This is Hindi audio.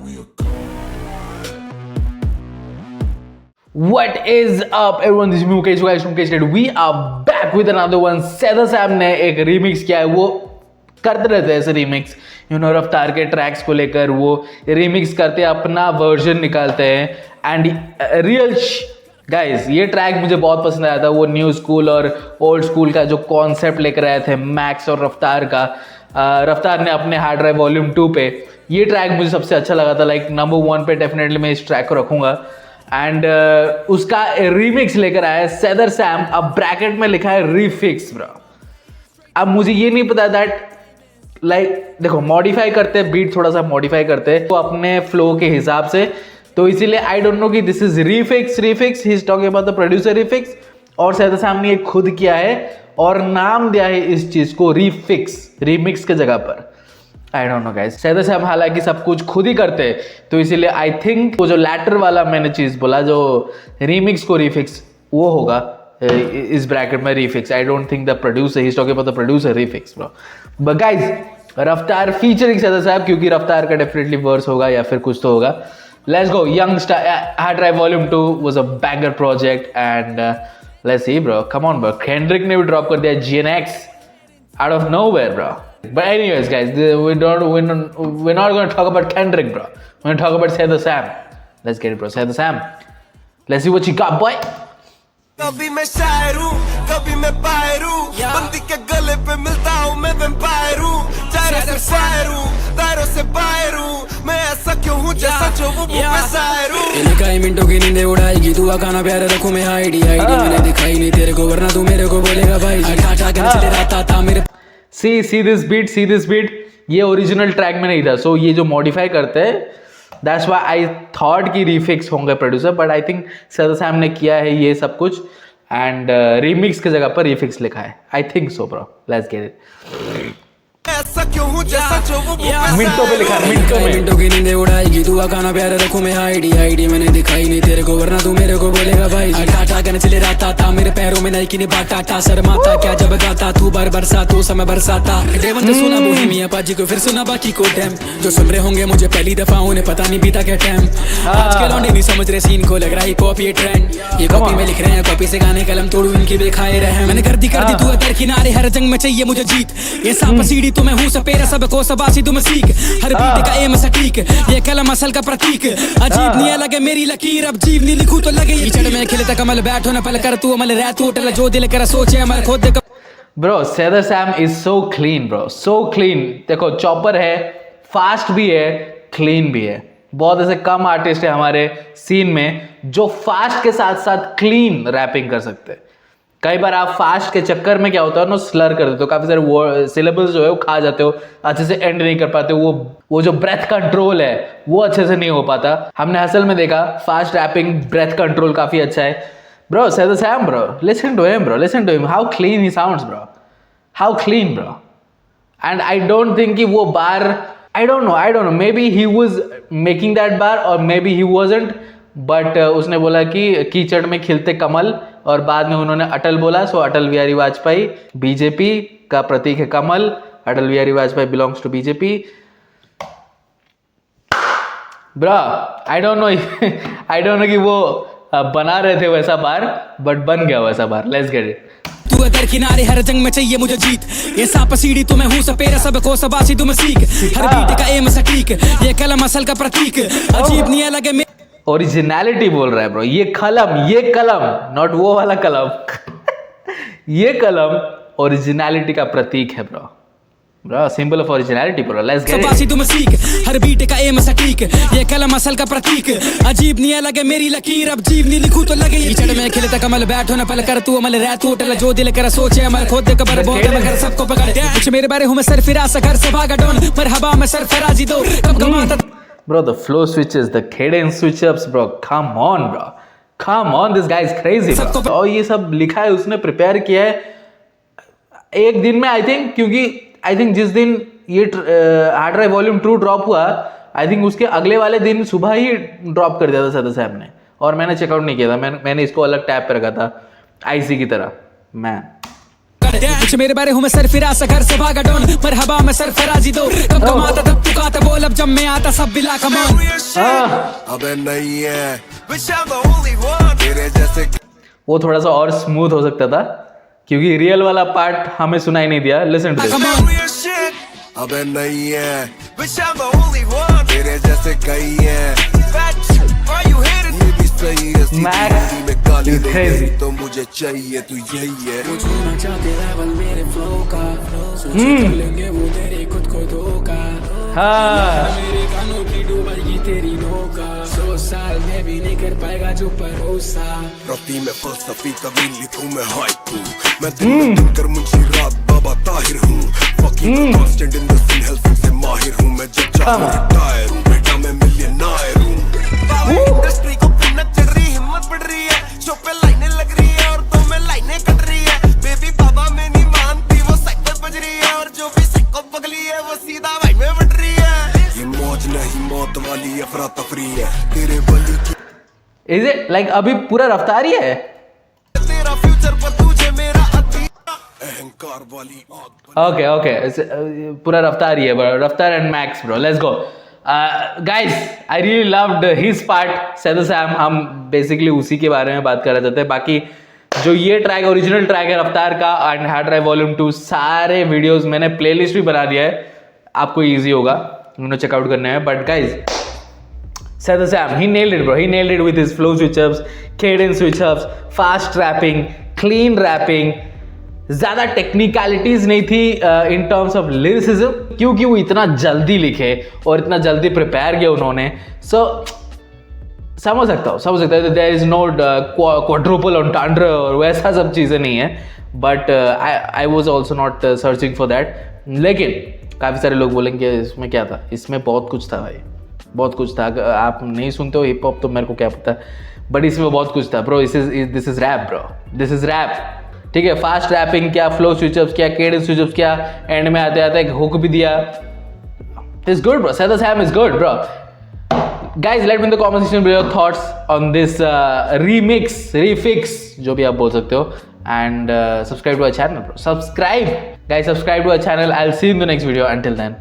What is up everyone, this is Mukesh guys from Mukesh. We are back with another one. सैदा साहब ने एक रीमिक्स किया है, वो करते रहते हैं ऐसे रीमिक्स, रफ्तार के ट्रैक्स को लेकर वो रीमिक्स करते हैं, अपना वर्जन निकालते हैं एंड रियल गाइस ये ट्रैक मुझे बहुत पसंद आया था। वो न्यू स्कूल और ओल्ड स्कूल का जो कॉन्सेप्ट लेकर आए थे मैक्स और रफ्तार का, रफ्तार ने अपने हार्ड ड्राइव वॉल्यूम 2 पे ये ट्रैक मुझे सबसे अच्छा लगा था। लाइक नंबर 1 पे डेफिनेटली मैं इस ट्रैक को रखूंगा एंड उसका रीमिक्स लेकर आया है सैदर सैम। अब ब्रैकेट में लिखा है रीफिक्स ब्रो। अब मुझे ये नहीं पता दैट लाइक देखो मॉडिफाई करते हैं, बीट थोड़ा सा मॉडिफाई करते हैं तो अपने फ्लो के हिसाब से, तो इसीलिए आई डोंट नो कि this is Refix he is talking about the producer Refix, और सैदर सैम ने ये खुद किया है और नाम दिया है इस चीज को रीफिक्स, रीमिक्स के जगह पर। आई डोंट नो गाइस, सैदर साहब हालांकि सब कुछ खुद ही करते हैं तो इसीलिए आई थिंक वो जो लैटर वाला मैंने चीज बोला जो रीमिक्स को रीफिक्स, वो होगा इस ब्रैकेट में Refix. I don't think the producer, he is talking about the producer Refix bro. But guys Raftaar featuring सैदर साहब, क्योंकि रफ्तार का डेफिनेटली वर्स होगा या फिर कुछ तो होगा। Let's go. Young star hard drive volume 2 was a banger project and let's see bro, come on bro. Kendrick ने भी ड्रॉप कर दिया GNX out of nowhere bro. But anyways guys, we're not going to talk about Kendrick bro, we're going to talk about Saidah Sam. Let's get it bro, Saidah Sam, let's see what you got boy. कभी मैं शायर हूँ कभी मैं पायर हूँ, बंदी के गले पे मिलता हूँ मैं वैम्पायर हूँ, चारों से फायर हूँ तारों से बाहर हूँ, मैं ऐसा क्यों हूँ जैसा जो वो मुझ पे शायर हूँ। इनका मिनटों की नींदें उड़ाएगी तू गाना प्यारे रखूँ मैं आईडी मैंने दिखाई नहीं तेरे को, वरना तू मेरे को बोलेगा भाई ठाठा करने चले रहता था मेरे। see this beat, ये ओरिजिनल ट्रैक में नहीं था, सो ये जो मॉडिफाई करते हैं दैट्स व्हाई आई थॉट कि रीफिक्स होंगे प्रोड्यूसर, बट आई थिंक सैदर सैम ने किया है ये सब कुछ एंड रीमिक्स की जगह पर रीफिक्स लिखा है। I think so bro, let's get it. ऐसा क्यों हूँ जैसा जो वो मिनटों पे लिखा है, मिनटों की नींदें उड़ाएगी तू गाना प्यारे रखूँ मैं आईडी मैंने दिखाई नहीं तेरे को, वरना तू मेरे को बोलेगा भाई ठाठा करने चले रहता था मेरे पैरों में नाइकी ने बाटा शर्माता क्या जब गाता तू बरसा तू समय बरसाता। देवंत सुना बोहेमिया पाजी को फिर सुना बाकी को डैम, जो सुन रहे होंगे मुझे पहली दफा उन्हें पता नहीं बीता क्या टाइम। आज के लौंडे नहीं समझ रहे सीन को, लग रहा है कॉपी ये ट्रेंड, ये कॉपी में लिख रहे हैं कॉपी से गाने कलम तोड़ू इनकी बेखाए रहे। मैंने कर दी तू अतर किनारे, हर जंग में चाहिए मुझे जीत, ये सांप सीढ़ी तो मैं हूँ सपेरा सबको सबासी तुम सीख, हर बीट का एम सटीक, ये कलम असल का प्रतीक, अजीब नहीं लगे मेरी लकीर अब जीव नहीं लिखूं तो लगे कीचड़ में खिलता कमल बैठो न पल कर तू अमल रह तू टल जो दिल कर सोचे अमल खुद। ब्रो सैदर सैम is so clean bro, so clean. देखो चॉपर है, फास्ट भी है, क्लीन भी है। बहुत ऐसे कम आर्टिस्ट है हमारे सीन में जो फास्ट के साथ साथ क्लीन रैपिंग कर सकते हैं। कई बार आप फास्ट के चक्कर में क्या होता है ना, स्लर कर देते हो, काफी सारे सिलेबल्स जो है वो खा जाते हो, अच्छे से एंड नहीं कर पाते हो, वो जो ब्रेथ कंट्रोल है वो अच्छे से नहीं हो पाता। हमने हसल में देखा फास्ट रैपिंग ब्रेथ कंट्रोल काफी अच्छा है ब्रो। सैदर सैम bro, listen to him how clean he sounds bro, how clean bro. And I don't think कि वो bar, I don't know maybe he was making that bar और maybe he wasn't, but उसने बोला कि कीचड़ में खिलते कमल और बाद में उन्होंने अटल बोला, सो अटल बिहारी वाजपेयी बीजेपी का प्रतीक है कमल, Atal Bihari Vajpayee belongs to BJP bro. I don't know कि वो बना रहे थे वैसा बार, बट बन गया वैसा बार। Let's get it. तू अदर किनारे हर जंग में चाहिए मुझे जीत, ये सांप सीढ़ी तो मैं हूँ सपेरा सबको सबासी तुम सीख, हर बीट का एम सटीक, ये कलम असल का प्रतीक, अजीब नहीं लगे ओरिजिनलिटी बोल रहा है ब्रो। ये कलम नॉट वो वाला कलम ये कलम ओरिजिनलिटी का प्रतीक है bro, symbol of originality bro. Let's get it. तुम सीख, हर बीट का एम सटीक, ये कलम असल का प्रतीक, अजीब नहीं लगे मेरी लकीर अब जीव नहीं लिखूं तो लगे कीचड़ में खिलता कमल बैठो न पल कर तू अमल रह तू टल जो दिल कर सोचे अमल खुद कबर बहुत मगर सबको पकड़ कुछ मेरे बारे हूं मैं सर फिरास घर से भागा डॉन मरहबा मैं सर फराजी दो कब कमाता bro, the flow switches, the cadence switch ups bro, come on this guy is crazy bro। और ये सब लिखा है उसने, प्रिपेयर किया है एक दिन में आई थिंक, क्योंकि आई थिंक जिस दिन ये हार्ड ड्राइव वॉल्यूम 2 ड्रॉप हुआ आई थिंक उसके अगले वाले दिन सुबह ही ड्रॉप कर दिया था सैदर साहब ने, और मैंने चेकआउट नहीं किया था, मैंने इसको अलग टैब पे रखा था आईसी की तरह। मैं कुछ मेरे बारे हूँ मैं सर फिरास घर से भागा डॉन मरहबा मैं सर फराजी दो कब कमाता तब तुकाता बोल अब जब मैं आता सब बिला कमान अबे नहीं है तेरे जैसे वो थोड़ा सा और स्मूथ हो सकता था क्योंकि रियल वाला पार्ट हमें सुनाई नहीं दिया. Listen to this. अबे नहीं है तेरे जैसे कई हैं ये भी सही है Mac सीधी में गाली is दे crazy. गई तो मुझे चाहिए तू यही है छूना चाहते लेवल मेरे फ्लो का सोचे कर लेंगे वो तेरे खुद को धोखा हाँ मेरे कानों की डूबेगी तेरी नौका 100 साल में भी नहीं कर पाएगा जो भरोसा रत्ती में फलसफी कभी लिखूं मैं हाइकू मैं दिन में दिन कर मुंशी रात बाबा ताहिर हूँ फकीर constant in the scene health से माहिर हूँ मैं जब चाहूं रिटायर हूँ बेटा मैं मिलियनेयर हूँ इंडस्ट्री को पिन्नत चढ़ रही हिम्मत बढ़ रही है शो पे लाइनें लग रही है और तो में लाइनें कट रही है बेबी बाबा में नहीं मानती वो साइड पे बज रही है और जो भी साइको पगली है वो सीधा भाई में बढ़ रही है ये मौज नहीं मौत वाली अफरा तफरी है तेरे बली की इज इट लाइक अभी पूरा रफ्तार ही है. तेरा फ्यूचर पर तुझे मेरा अहंकार वाली आग Okay. पूरा रफ्तार ही है bro. रफ्तार and max bro. Let's go. Guys, I really loved his part. Seth Sam. हम बेसिकली उसी के बारे में बात कर रहे थे. बाकी जो ये ट्रैक ओरिजिनल ट्रैक है रफ्तार का एंड हार्ड ड्राइव वॉल्यूम 2 सारे वीडियोस मैंने प्लेलिस्ट भी बना दिया है. आपको इजी होगा उन्हें चेकआउट करने में. But guys Seth Sam, he nailed it bro. He nailed it with his flow switch ups, cadence switch ups, fast rapping, clean rapping. ज़्यादा टेक्निकलिटीज नहीं थी इन टर्म्स ऑफ लिरिसिज्म क्योंकि वो इतना जल्दी लिखे और इतना जल्दी प्रिपेयर किया उन्होंने. सो समझ सकता है देयर इज नो क्वाड्रुपल एंटांड्रे और वैसा सब चीज़ें नहीं है. But I was also not searching for that. लेकिन काफ़ी सारे लोग बोलेंगे इसमें क्या था. इसमें बहुत कुछ था भाई, बहुत कुछ था. आप नहीं सुनते हो हिप हॉप तो मेरे को क्या पता, बट इसमें बहुत कुछ था bro. This is rap bro. This is rap. ठीक है. फास्ट रैपिंग क्या, फ्लो स्विचअप्स क्या, केडेंस स्विचअप्स क्या, एंड में आते आते एक हुक भी दिया. It's good bro. Seth Sam is good bro. Guys, let me in the comment section below your thoughts on this refix जो भी आप बोल सकते हो. And subscribe to our channel bro. Subscribe guys, subscribe to our channel. I'll see you in the next video. Until then.